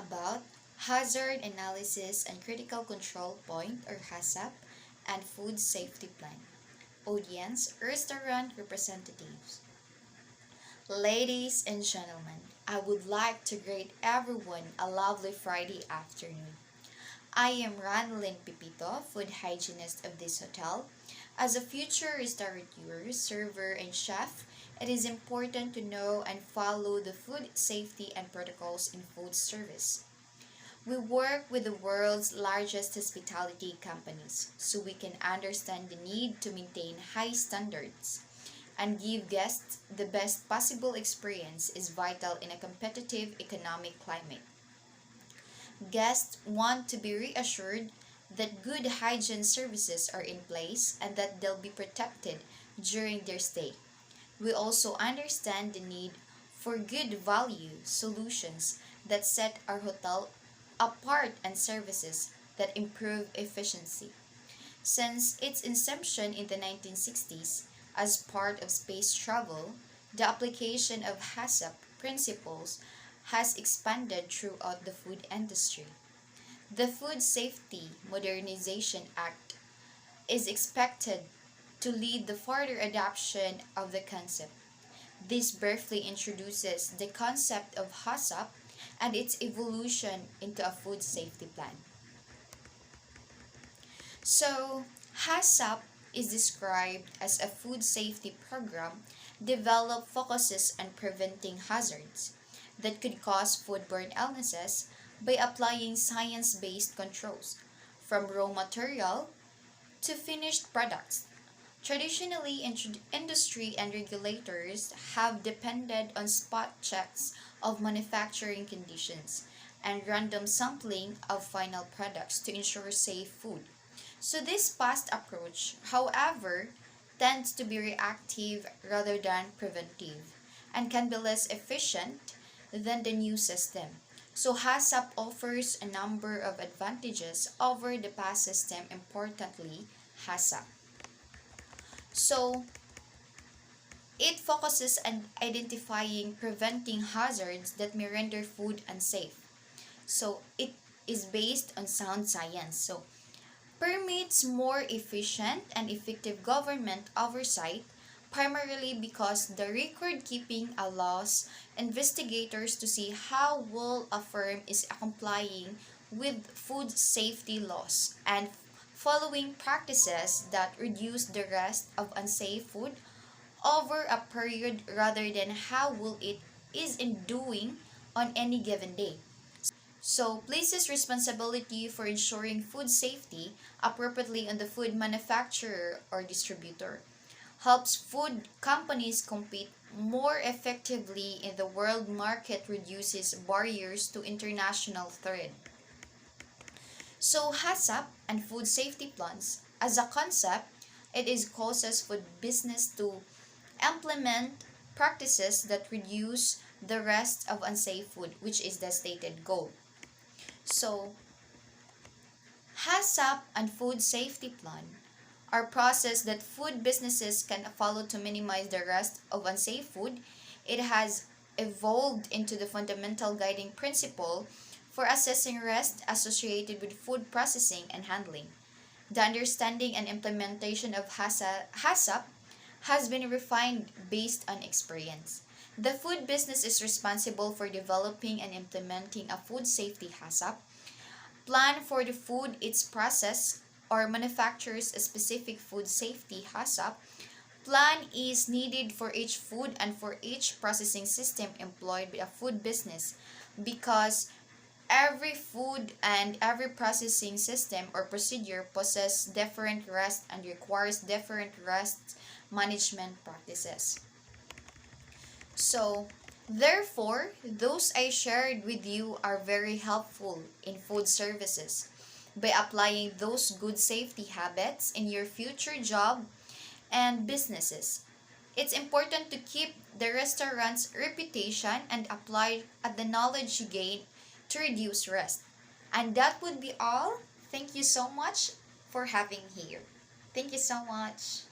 about Hazard Analysis and Critical Control Point or HACCP and Food Safety Plan. Audience, restaurant representatives. Ladies and gentlemen, I would like to greet everyone a lovely Friday afternoon. I am Ranlyn Pipito, food hygienist of this hotel. As a future restaurateur, server, and chef, it is important to know and follow the food safety and protocols in food service. We work with the world's largest hospitality companies, so we can understand the need to maintain high standards and give guests the best possible experience is vital in a competitive economic climate. Guests want to be reassured that good hygiene services are in place and that they'll be protected during their stay. We also understand the need for good value solutions that set our hotel apart and services that improve efficiency. Since its inception in the 1960s as part of space travel, the application of HACCP principles has expanded throughout the food industry. The Food Safety Modernization Act is expected to lead the further adoption of the concept. This briefly introduces the concept of HACCP and its evolution into a food safety plan. So, HACCP is described as a food safety program developed focuses on preventing hazards that could cause foodborne illnesses by applying science-based controls from raw material to finished products. Traditionally, industry and regulators have depended on spot checks of manufacturing conditions and random sampling of final products to ensure safe food. So this past approach, however, tends to be reactive rather than preventive and can be less efficient than the new system. So HACCP offers a number of advantages over the past system, importantly, HACCP. So it focuses on identifying preventing hazards that may render food unsafe. So it is based on sound science. So permits more efficient and effective government oversight primarily because the record keeping allows investigators to see how well a firm is complying with food safety laws and following practices that reduce the risk of unsafe food over a period rather than how well it is in doing on any given day. So, places responsibility for ensuring food safety appropriately on the food manufacturer or distributor. Helps food companies compete more effectively in the world market, reduces barriers to international trade. So, HACCP and food safety plans, as a concept, it is causes food business to implement practices that reduce the risk of unsafe food, which is the stated goal. So, HACCP and food safety plan are processes that food businesses can follow to minimize the risk of unsafe food. It has evolved into the fundamental guiding principle for assessing risk associated with food processing and handling. The understanding and implementation of HACCP has been refined based on experience. The food business is responsible for developing and implementing a food safety HACCP plan for the food its processed or manufactures a specific food safety HACCP plan is needed for each food and for each processing system employed by a food business because every food and every processing system or procedure possesses different risk and requires different risk management practices. So, therefore, those I shared with you are very helpful in food services. By applying those good safety habits in your future job and businesses, it's important to keep the restaurant's reputation and apply at the knowledge you gain to reduce risk. And that would be all. Thank you so much for having here. Thank you so much.